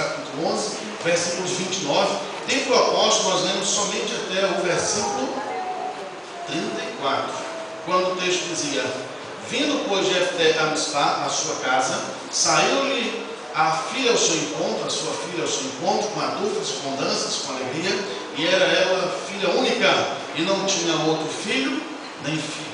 capítulo 11, versículos 29. De propósito, nós lemos somente até o versículo 34, quando o texto dizia: vindo, pois, Jefté a Mispá, a sua casa, saiu-lhe a filha ao seu encontro, a sua filha ao seu encontro, com adufas, com danças, com alegria, e era ela filha única, e não tinha outro filho, nem filha.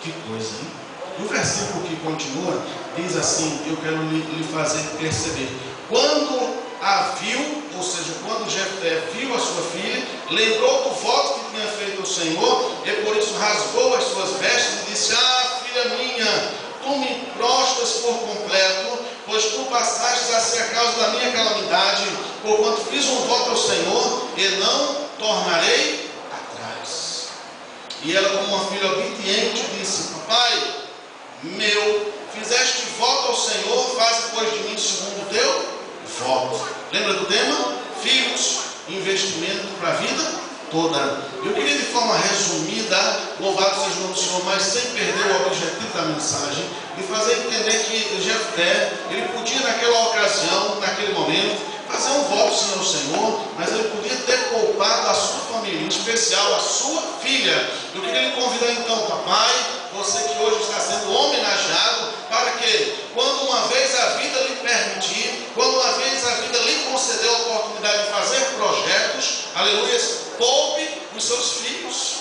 Que coisa, hein? E o versículo que continua, diz assim, eu quero lhe fazer perceber. Quando a viu, ou seja, quando Jefté viu a sua filha, lembrou do voto que tinha feito ao Senhor, e por isso rasgou as suas vestes e disse: ah, filha minha, tu me prostras por completo, pois tu passaste a ser a causa da minha calamidade, porquanto fiz um voto ao Senhor, e não tornarei atrás. E ela, como uma filha obediente, disse: papai meu, fizeste voto ao Senhor, faz depois de mim segundo o teu voto. Lembra do tema? Filhos, investimento para a vida toda. Eu queria, de forma resumida, louvado seja o nome do Senhor, mas sem perder o objetivo da mensagem, e fazer entender que Jefté, ele podia naquela ocasião, naquele momento, fazer um voto sim ao Senhor, mas ele podia ter poupado a sua família, em especial a sua filha. Eu queria lhe convidar então, papai, você que hoje está sendo homenageado, para que, quando uma vez a vida lhe permitir, quando uma vez a vida lhe conceder a oportunidade de fazer projetos, aleluia, poupe os seus filhos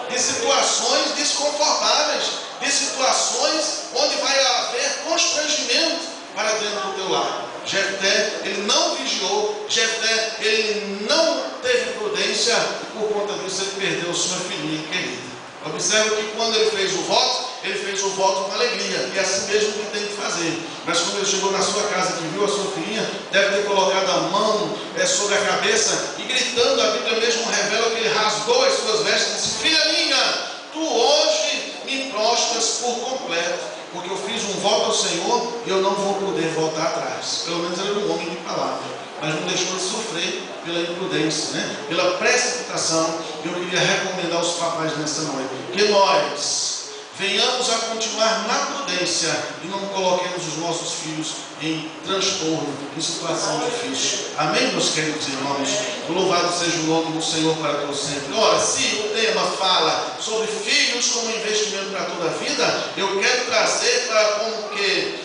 de situações desconfortáveis, de situações onde vai haver constrangimento para dentro do teu lar. Jefté, ele não vigiou, Jefté, ele não teve prudência, por conta disso ele perdeu sua filhinha querida. Observe que quando ele fez o voto com alegria, e é assim mesmo que tem que fazer. Mas quando ele chegou na sua casa, que viu a sua filhinha, deve ter colocado a mão sobre a cabeça, e gritando, a Bíblia mesmo revela que ele rasgou as suas vestes e disse: filha minha, tu hoje me prostras por completo, porque eu fiz um voto ao Senhor, e eu não vou poder voltar atrás. Pelo menos ele era um homem de palavra, mas não deixou de sofrer pela imprudência, né? Pela precipitação. Eu queria recomendar aos papais nessa noite que nós venhamos a continuar na prudência e não coloquemos os nossos filhos em transtorno, em situação difícil. Amém, meus queridos irmãos? Louvado seja o nome do Senhor para todos sempre. Ora, se o tema fala sobre filhos como investimento para toda a vida, eu quero trazer para como que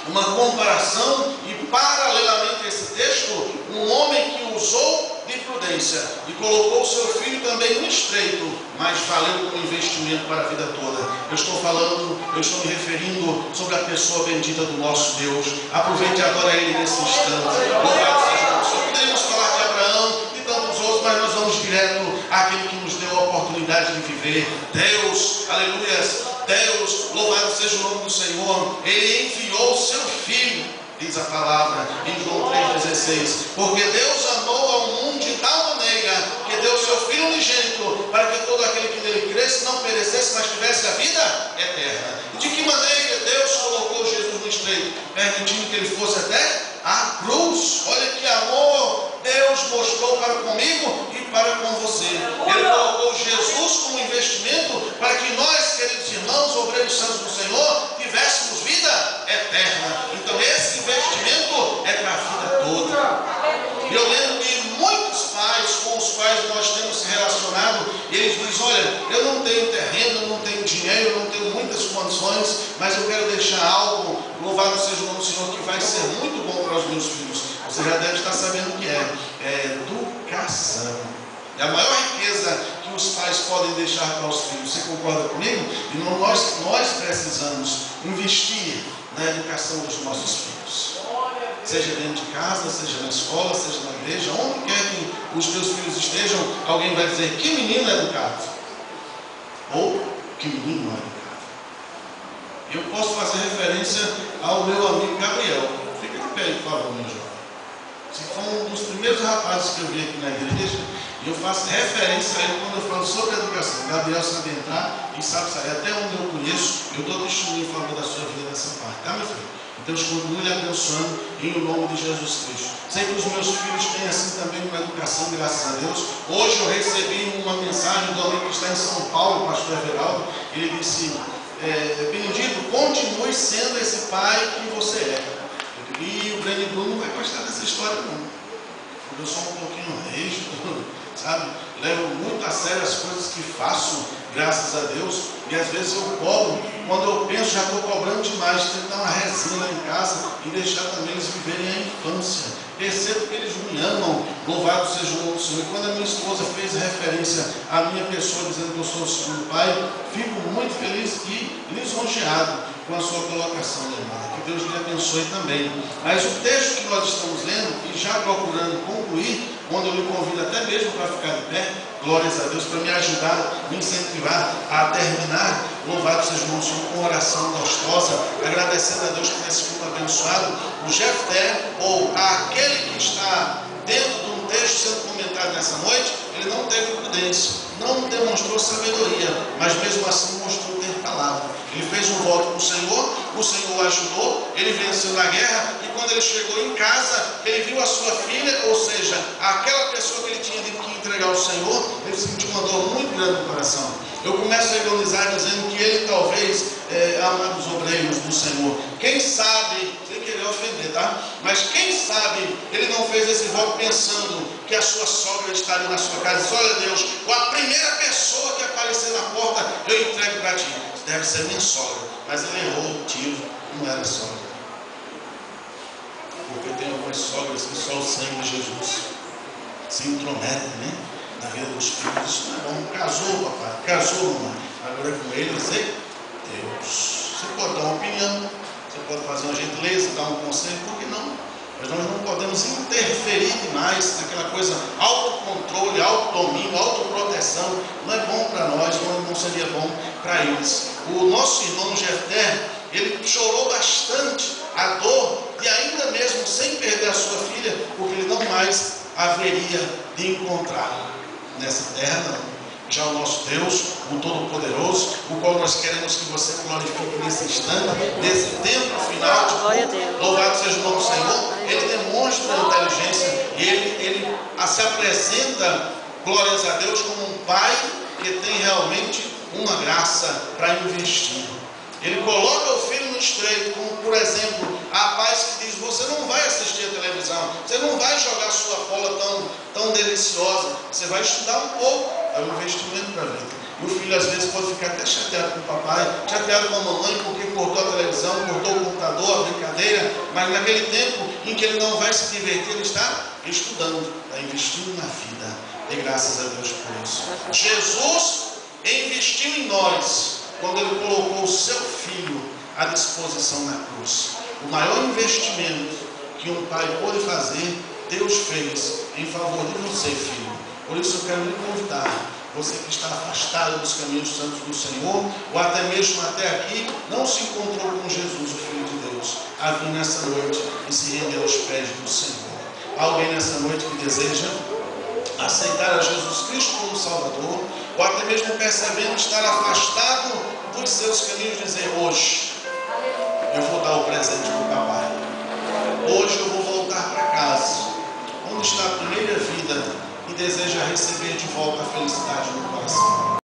uma comparação, e paralelamente a esse texto, um homem que usou de prudência e colocou o seu filho também no estreito, mas valeu como investimento para a vida toda. Eu estou me referindo sobre a pessoa bendita do nosso Deus. Aproveite agora ele nesse instante. Louvado seja o Senhor. Poderíamos falar de Abraão e tantos outros, mas nós vamos direto àquele que nos deu a oportunidade de viver. Deus, aleluia. Deus, louvado seja o nome do Senhor, Ele enviou o seu Filho, diz a palavra em João 3,16, porque Deus amou ao mundo de tal maneira que deu o seu Filho unigênito, para que todo aquele que nele cresce não perecesse, mas tivesse a vida eterna. E de que maneira Deus colocou Jesus no estreito? Permitindo que ele fosse até a cruz. Olha que amor Deus mostrou para comigo e para com você. Ele colocou Jesus como investimento para que nós, queridos irmãos, obreiros santos do Senhor, tivéssemos vida eterna. Então esse investimento é para a vida toda. E eu lembro de muitos pais com os quais nós temos se relacionado, e eles dizem: olha, eu não tenho terreno, eu não tenho dinheiro, eu não tenho muitas condições, mas eu quero deixar algo, louvado seja o nome do Senhor, que vai ser muito bom para os meus filhos. Você já deve estar sabendo o que é educação. É a maior riqueza que os pais podem deixar para os filhos. Você concorda comigo? E nós precisamos investir na educação dos nossos filhos. Seja dentro de casa, seja na escola, seja na igreja, onde quer que os teus filhos estejam, alguém vai dizer: que menino educado, ou que menino não educado. Eu posso fazer referência ao meu amigo Gabriel. Fica de pé, por favor, meu jovem. Se foi um dos primeiros rapazes que eu vi aqui na igreja, e eu faço referência a ele quando eu falo sobre educação. Gabriel sabe entrar e sabe sair. Até onde eu conheço, eu dou testemunho em favor da sua vida nessa parte, tá, meu filho? Deus continue lhe abençoando em nome de Jesus Cristo. Sei que os meus filhos têm assim também uma educação, graças a Deus. Hoje eu recebi uma mensagem do amigo que está em São Paulo, o pastor Everaldo. Ele disse: Benedito, continue sendo esse pai que você é. Eu E o Breno Bruno não vai gostar dessa história não. Porque eu sou um pouquinho rígido, sabe? Levo muito a sério as coisas que faço, graças a Deus. E às vezes eu cobro, quando eu penso, já estou cobrando demais. Tem que dar uma resinha lá em casa e deixar também eles viverem a infância. Percebo que eles me amam, louvado seja o nome do Senhor. E quando a minha esposa fez referência à minha pessoa, dizendo que eu sou o segundo pai, fico muito feliz e lisonjeado com a sua colocação, minha irmã. Que Deus lhe abençoe também. Mas o texto que nós estamos lendo, e já procurando concluir, onde eu lhe convido até mesmo para ficar de pé, glórias a Deus, para me ajudar, me incentivar a terminar, louvado seja o nome do Senhor, com oração gostosa, agradecendo a Deus por esse culto abençoado. O Jefté, ou aquele que está dentro de um texto sendo comentado nessa noite, ele não teve prudência, não demonstrou sabedoria, mas mesmo assim mostrou ter palavra. Ele fez um voto com o Senhor o ajudou, ele venceu na guerra, e quando ele chegou em casa, ele viu a sua filha, ou seja, aquela pessoa que ele tinha que entregar ao Senhor, ele sentiu uma dor muito grande no coração. Eu começo a ironizar dizendo que ele talvez, amados obreiros do Senhor, quem sabe, sem querer ofender, tá? Mas quem sabe ele não fez esse voto pensando que a sua sogra estaria na sua casa e disse: olha Deus, a primeira pessoa que aparecer na porta, eu entrego para ti. Deve ser minha sogra. Mas ele errou o tiro, não era sogra. Porque tem algumas sogras que só o sangue de Jesus se intromete, né? Na vida dos filhos. Isso não é bom. Casou, papai, casou, mamãe. Agora com ele, você, Deus. Você pode dar uma opinião, você pode fazer uma gentileza, dar um conselho, por que não? Mas nós não podemos interferir demais naquela coisa, autocontrole, autodomínio, autoproteção. Não é bom para nós, não seria bom para eles. O nosso irmão Jefté, ele chorou bastante a dor de, ainda mesmo sem perder a sua filha, porque ele não mais haveria de encontrá-la nessa terra, não. Já o nosso Deus, o Todo-Poderoso, o qual nós queremos que você glorifique nesse instante, nesse tempo final de culto, louvado seja o nome do Senhor, ele demonstra a inteligência e ele se apresenta, glórias a Deus, como um pai que tem realmente uma graça para investir. Ele coloca o filho no estreito, como por exemplo, há pais que dizem: você não vai assistir a televisão, você não vai jogar sua bola tão deliciosa, você vai estudar um pouco. É um investimento para a vida. E o filho às vezes pode ficar até chateado com o papai, chateado com a mamãe, porque cortou a televisão, cortou o computador, a brincadeira, mas naquele tempo em que ele não vai se divertir, ele está estudando, está investindo na vida. E graças a Deus por isso. Jesus investiu em nós quando ele colocou o seu filho à disposição na cruz. O maior investimento que um pai pode fazer, Deus fez em favor de você, filho. Por isso eu quero lhe convidar, você que está afastado dos caminhos santos do Senhor, ou até mesmo até aqui, não se encontrou com Jesus, o Filho de Deus, a vir nessa noite e se render aos pés do Senhor. Alguém nessa noite que deseja aceitar a Jesus Cristo como Salvador, ou até mesmo percebendo estar afastado dos seus caminhos, dizer: hoje eu vou dar o presente para o papai, hoje eu vou voltar para casa, onde está a primeira vida, e deseja receber de volta a felicidade no coração.